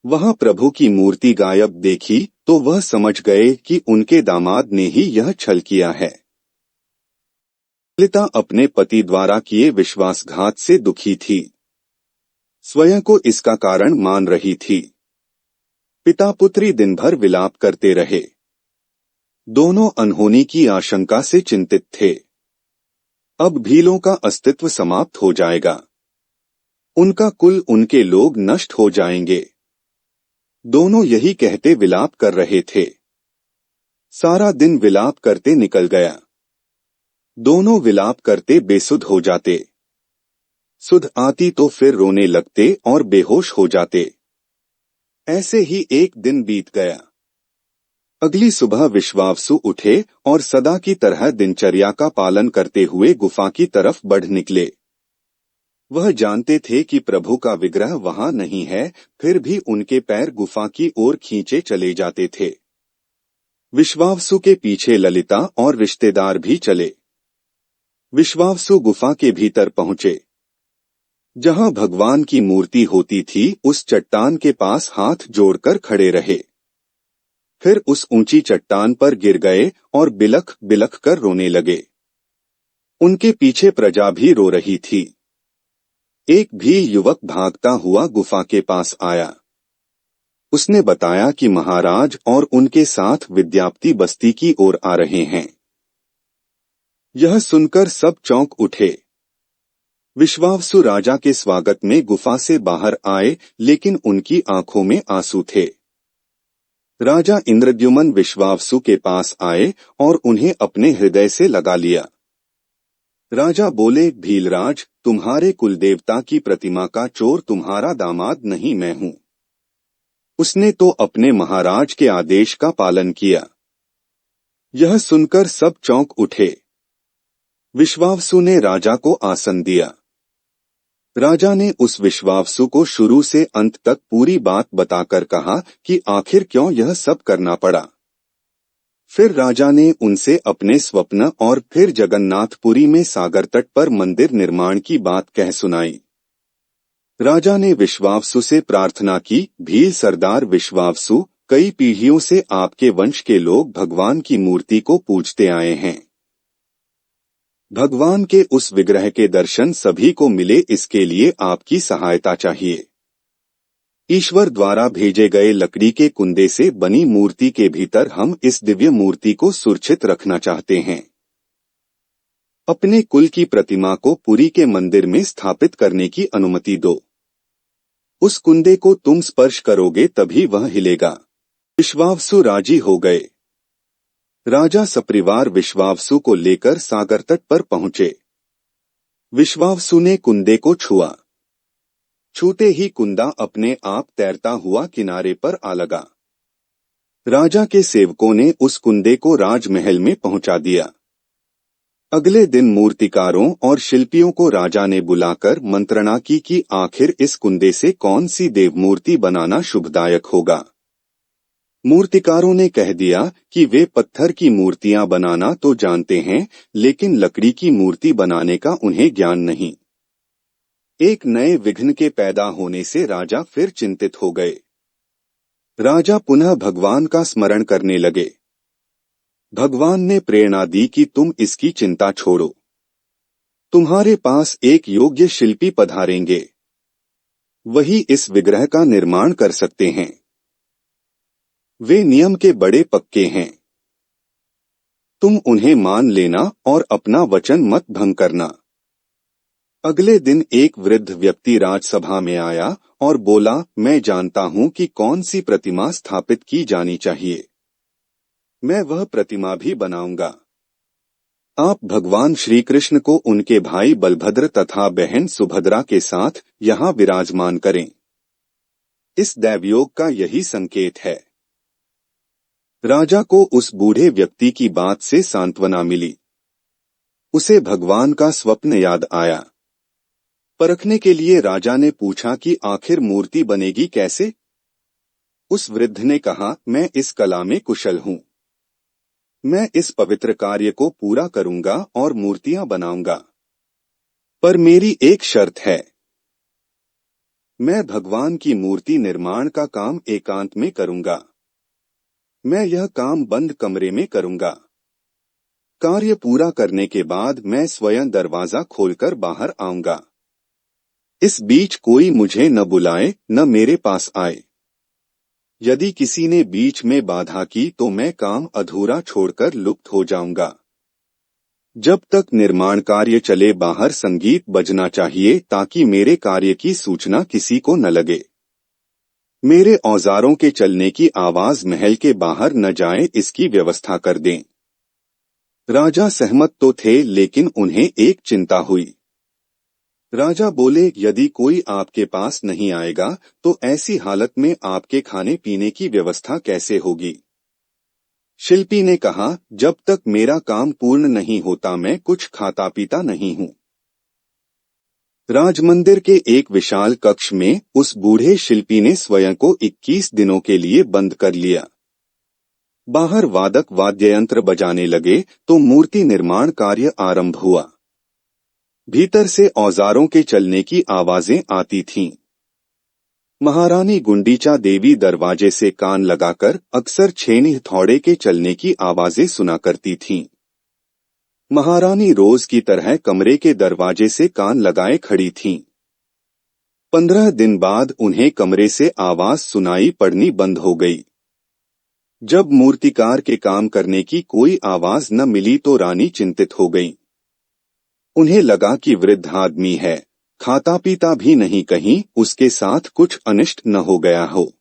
वहां प्रभु की मूर्ति गायब देखी तो वह समझ गए कि उनके दामाद ने ही यह छल किया है। ललिता अपने पति द्वारा किए विश्वासघात से दुखी थी। स्वयं को इसका कारण मान रही थी। पिता पुत्री दिन भर विलाप करते रहे। दोनों अनहोनी की आशंका से चिंतित थे। अब भीलों का अस्तित्व समाप्त हो जाएगा। उनका कुल, उनके लोग नष्ट हो जाएंगे। दोनों यही कहते विलाप कर रहे थे। सारा दिन विलाप करते निकल गया। दोनों विलाप करते बेसुध हो जाते। सुध आती तो फिर रोने लगते और बेहोश हो जाते। ऐसे ही एक दिन बीत गया। अगली सुबह विश्वावसु उठे और सदा की तरह दिनचर्या का पालन करते हुए गुफा की तरफ बढ़ निकले। वह जानते थे कि प्रभु का विग्रह वहां नहीं है, फिर भी उनके पैर गुफा की ओर खींचे चले जाते थे। विश्वावसु के पीछे ललिता और रिश्तेदार भी चले। विश्वावसु गुफा के भीतर पहुंचे। जहां भगवान की मूर्ति होती थी उस चट्टान के पास हाथ जोड़कर खड़े रहे। फिर उस ऊंची चट्टान पर गिर गए और बिलख बिलख कर रोने लगे। उनके पीछे प्रजा भी रो रही थी। एक भी युवक भागता हुआ गुफा के पास आया। उसने बताया कि महाराज और उनके साथ विद्यापति बस्ती की ओर आ रहे हैं। यह सुनकर सब चौंक उठे। विश्वावसु राजा के स्वागत में गुफा से बाहर आए, लेकिन उनकी आंखों में आंसू थे। राजा इंद्रद्युम्न विश्वावसु के पास आए और उन्हें अपने हृदय से लगा लिया। राजा बोले, भीलराज, तुम्हारे कुलदेवता की प्रतिमा का चोर तुम्हारा दामाद नहीं, मैं हूं। उसने तो अपने महाराज के आदेश का पालन किया। यह सुनकर सब चौंक उठे। विश्वावसु ने राजा को आसन दिया। राजा ने उस विश्वावसु को शुरू से अंत तक पूरी बात बताकर कहा कि आखिर क्यों यह सब करना पड़ा। फिर राजा ने उनसे अपने स्वप्न और फिर जगन्नाथपुरी में सागर तट पर मंदिर निर्माण की बात कह सुनाई। राजा ने विश्वावसु से प्रार्थना की, भील सरदार विश्वावसु, कई पीढ़ियों से आपके वंश के लोग भगवान की मूर्ति को पूजते आए हैं। भगवान के उस विग्रह के दर्शन सभी को मिले, इसके लिए आपकी सहायता चाहिए। ईश्वर द्वारा भेजे गए लकड़ी के कुंदे से बनी मूर्ति के भीतर हम इस दिव्य मूर्ति को सुरक्षित रखना चाहते हैं। अपने कुल की प्रतिमा को पुरी के मंदिर में स्थापित करने की अनुमति दो। उस कुंदे को तुम स्पर्श करोगे तभी वह हिलेगा। विश्वावसु राजी हो गए। राजा सपरिवार विश्वावसु को लेकर सागर तट पर पहुंचे। विश्वावसु ने कुंदे को छुआ। छूते ही कुंदा अपने आप तैरता हुआ किनारे पर आ लगा। राजा के सेवकों ने उस कुंदे को राजमहल में पहुंचा दिया। अगले दिन मूर्तिकारों और शिल्पियों को राजा ने बुलाकर मंत्रणा की कि आखिर इस कुंदे से कौन सी देवमूर्ति बनाना शुभदायक होगा। मूर्तिकारों ने कह दिया कि वे पत्थर की मूर्तियां बनाना तो जानते हैं, लेकिन लकड़ी की मूर्ति बनाने का उन्हें ज्ञान नहीं। एक नए विघ्न के पैदा होने से राजा फिर चिंतित हो गए। राजा पुनः भगवान का स्मरण करने लगे। भगवान ने प्रेरणा दी कि तुम इसकी चिंता छोड़ो। तुम्हारे पास एक योग्य शिल्पी पधारेंगे। वही इस विग्रह का निर्माण कर सकते हैं। वे नियम के बड़े पक्के हैं। तुम उन्हें मान लेना और अपना वचन मत भंग करना। अगले दिन एक वृद्ध व्यक्ति राजसभा में आया और बोला, मैं जानता हूं कि कौन सी प्रतिमा स्थापित की जानी चाहिए। मैं वह प्रतिमा भी बनाऊंगा। आप भगवान श्री कृष्ण को उनके भाई बलभद्र तथा बहन सुभद्रा के साथ यहाँ विराजमान करें। इस दैवयोग का यही संकेत है। राजा को उस बूढ़े व्यक्ति की बात से सांत्वना मिली। उसे भगवान का स्वप्न याद आया। परखने के लिए राजा ने पूछा कि आखिर मूर्ति बनेगी कैसे। उस वृद्ध ने कहा, मैं इस कला में कुशल हूं। मैं इस पवित्र कार्य को पूरा करूंगा और मूर्तियां बनाऊंगा। पर मेरी एक शर्त है। मैं भगवान की मूर्ति निर्माण का काम एकांत में करूंगा। मैं यह काम बंद कमरे में करूंगा। कार्य पूरा करने के बाद मैं स्वयं दरवाजा खोलकर बाहर आऊंगा। इस बीच कोई मुझे न बुलाए न मेरे पास आए। यदि किसी ने बीच में बाधा की तो मैं काम अधूरा छोड़कर लुप्त हो जाऊंगा। जब तक निर्माण कार्य चले बाहर संगीत बजना चाहिए ताकि मेरे कार्य की सूचना किसी को न लगे। मेरे औजारों के चलने की आवाज महल के बाहर न जाए, इसकी व्यवस्था कर दें। राजा सहमत तो थे, लेकिन उन्हें एक चिंता हुई। राजा बोले, यदि कोई आपके पास नहीं आएगा तो ऐसी हालत में आपके खाने पीने की व्यवस्था कैसे होगी। शिल्पी ने कहा, जब तक मेरा काम पूर्ण नहीं होता मैं कुछ खाता पीता नहीं हूं। राजमंदिर के एक विशाल कक्ष में उस बूढ़े शिल्पी ने स्वयं को 21 दिनों के लिए बंद कर लिया। बाहर वादक वाद्ययंत्र बजाने लगे तो मूर्ति निर्माण कार्य आरंभ हुआ। भीतर से औजारों के चलने की आवाजें आती थीं। महारानी गुंडीचा देवी दरवाजे से कान लगाकर अक्सर छेनी हथौड़े के चलने की आवाजें सुना करती थीं। महारानी रोज की तरह कमरे के दरवाजे से कान लगाए खड़ी थीं। 15 दिन बाद उन्हें कमरे से आवाज सुनाई पड़नी बंद हो गई। जब मूर्तिकार के काम करने की कोई आवाज न मिली तो रानी चिंतित हो गई। उन्हें लगा कि वृद्ध आदमी है, खाता पीता भी नहीं, कहीं उसके साथ कुछ अनिष्ट न हो गया हो।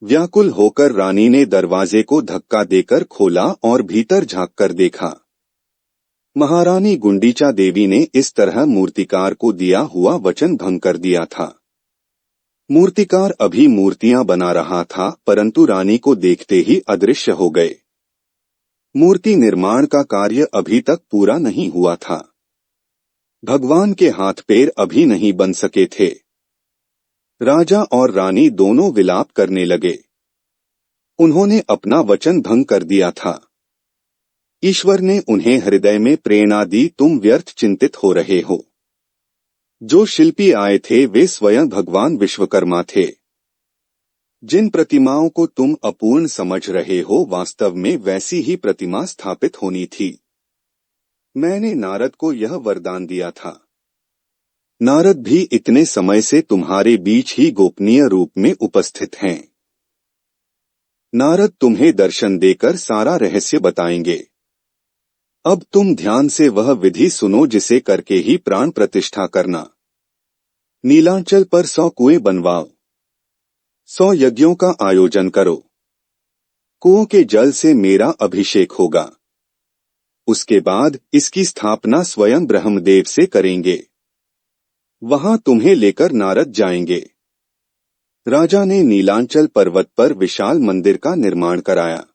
व्याकुल होकर रानी ने दरवाजे को धक्का देकर खोला और भीतर झांककर देखा। महारानी गुंडीचा देवी ने इस तरह मूर्तिकार को दिया हुआ वचन भंग कर दिया था। मूर्तिकार अभी मूर्तियां बना रहा था, परंतु रानी को देखते ही अदृश्य हो गए। मूर्ति निर्माण का कार्य अभी तक पूरा नहीं हुआ था। भगवान के हाथ पैर अभी नहीं बन सके थे। राजा और रानी दोनों विलाप करने लगे। उन्होंने अपना वचन भंग कर दिया था। ईश्वर ने उन्हें हृदय में प्रेरणा दी, तुम व्यर्थ चिंतित हो रहे हो। जो शिल्पी आए थे वे स्वयं भगवान विश्वकर्मा थे। जिन प्रतिमाओं को तुम अपूर्ण समझ रहे हो, वास्तव में वैसी ही प्रतिमा स्थापित होनी थी। मैंने नारद को यह वरदान दिया था। नारद भी इतने समय से तुम्हारे बीच ही गोपनीय रूप में उपस्थित हैं। नारद तुम्हें दर्शन देकर सारा रहस्य बताएंगे। अब तुम ध्यान से वह विधि सुनो जिसे करके ही प्राण प्रतिष्ठा करना। नीलांचल पर 100 कुएं बनवाओ। 100 यज्ञों का आयोजन करो। कुओं के जल से मेरा अभिषेक होगा। उसके बाद इसकी स्थापना स्वयं ब्रह्मदेव से करेंगे। वहां तुम्हें लेकर नारद जाएंगे। राजा ने नीलांचल पर्वत पर विशाल मंदिर का निर्माण कराया।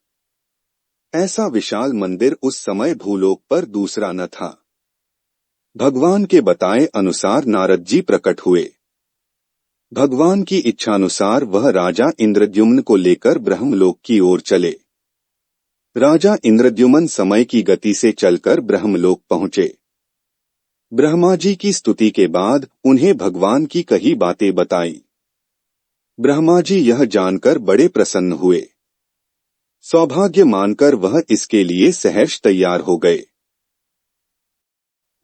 ऐसा विशाल मंदिर उस समय भूलोक पर दूसरा न था। भगवान के बताए अनुसार नारद जी प्रकट हुए। भगवान की इच्छानुसार वह राजा इंद्रद्युम्न को लेकर ब्रह्मलोक की ओर चले। राजा इंद्रद्युम्न समय की गति से चलकर ब्रह्मलोक पहुंचे। ब्रह्मा जी की स्तुति के बाद उन्हें भगवान की कही बातें बताई। ब्रह्मा जी यह जानकर बड़े प्रसन्न हुए। सौभाग्य मानकर वह इसके लिए सहर्ष तैयार हो गए।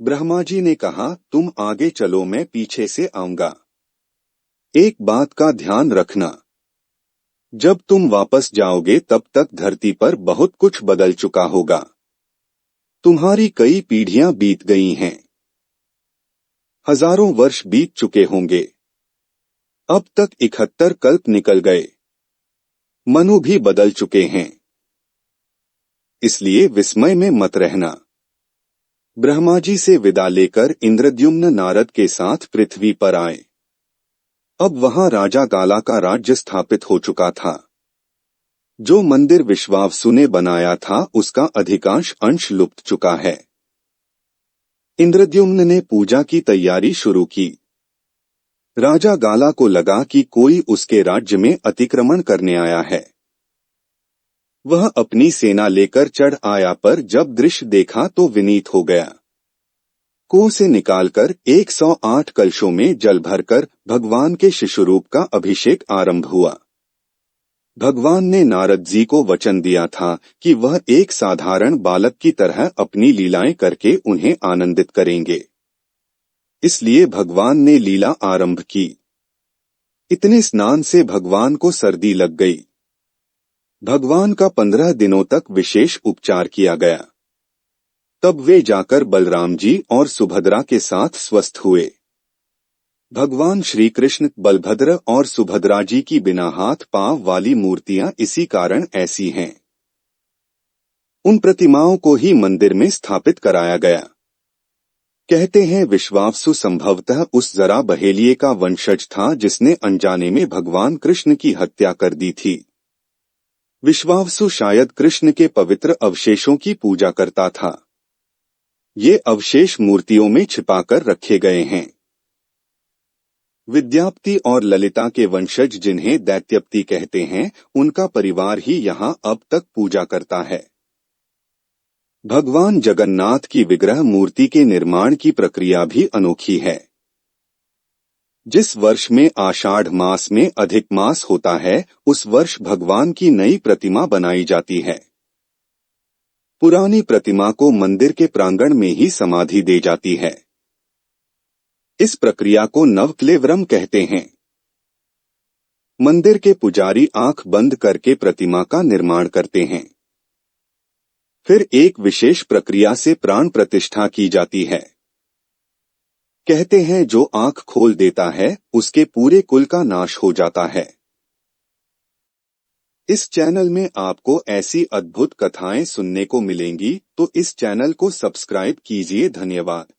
ब्रह्मा जी ने कहा, तुम आगे चलो, मैं पीछे से आऊंगा। एक बात का ध्यान रखना, जब तुम वापस जाओगे तब तक धरती पर बहुत कुछ बदल चुका होगा। तुम्हारी कई पीढ़ियां बीत गई हैं। हजारों वर्ष बीत चुके होंगे। अब तक 71 कल्प निकल गए। मनु भी बदल चुके हैं। इसलिए विस्मय में मत रहना। ब्रह्मा जी से विदा लेकर इंद्रद्युम्न नारद के साथ पृथ्वी पर आए। अब वहां राजा गाला का राज्य स्थापित हो चुका था। जो मंदिर विश्वावसु ने बनाया था उसका अधिकांश अंश लुप्त चुका है। इंद्रद्युम्न ने पूजा की तैयारी शुरू की। राजा गाला को लगा कि कोई उसके राज्य में अतिक्रमण करने आया है। वह अपनी सेना लेकर चढ़ आया, पर जब दृश्य देखा तो विनीत हो गया। कुएं से निकालकर 108 कलशों में जल भरकर भगवान के शिशुरूप का अभिषेक आरंभ हुआ। भगवान ने नारद जी को वचन दिया था कि वह एक साधारण बालक की तरह अपनी लीलाएं करके उन्हें आनंदित करेंगे। इसलिए भगवान ने लीला आरंभ की। इतने स्नान से भगवान को सर्दी लग गई। भगवान का 15 दिनों तक विशेष उपचार किया गया। तब वे जाकर बलराम जी और सुभद्रा के साथ स्वस्थ हुए। भगवान श्री कृष्ण, बलभद्र और सुभद्रा जी की बिना हाथ पांव वाली मूर्तियां इसी कारण ऐसी हैं। उन प्रतिमाओं को ही मंदिर में स्थापित कराया गया। कहते हैं विश्वावसु संभवतः उस जरा बहेलिये का वंशज था जिसने अनजाने में भगवान कृष्ण की हत्या कर दी थी। विश्वावसु शायद कृष्ण के पवित्र अवशेषों की पूजा करता था। ये अवशेष मूर्तियों में छिपाकर रखे गए हैं। विद्याप्ति और ललिता के वंशज जिन्हें दैत्यप्ति कहते हैं, उनका परिवार ही यहाँ अब तक पूजा करता है। भगवान जगन्नाथ की विग्रह मूर्ति के निर्माण की प्रक्रिया भी अनोखी है। जिस वर्ष में आषाढ़ मास में अधिक मास होता है, उस वर्ष भगवान की नई प्रतिमा बनाई जाती है। पुरानी प्रतिमा को मंदिर के प्रांगण में ही समाधि दे जाती है। इस प्रक्रिया को नवक्लेवरम कहते हैं। मंदिर के पुजारी आंख बंद करके प्रतिमा का निर्माण करते हैं। फिर एक विशेष प्रक्रिया से प्राण प्रतिष्ठा की जाती है। कहते हैं जो आंख खोल देता है उसके पूरे कुल का नाश हो जाता है। इस चैनल में आपको ऐसी अद्भुत कथाएं सुनने को मिलेंगी, तो इस चैनल को सब्सक्राइब कीजिए। धन्यवाद।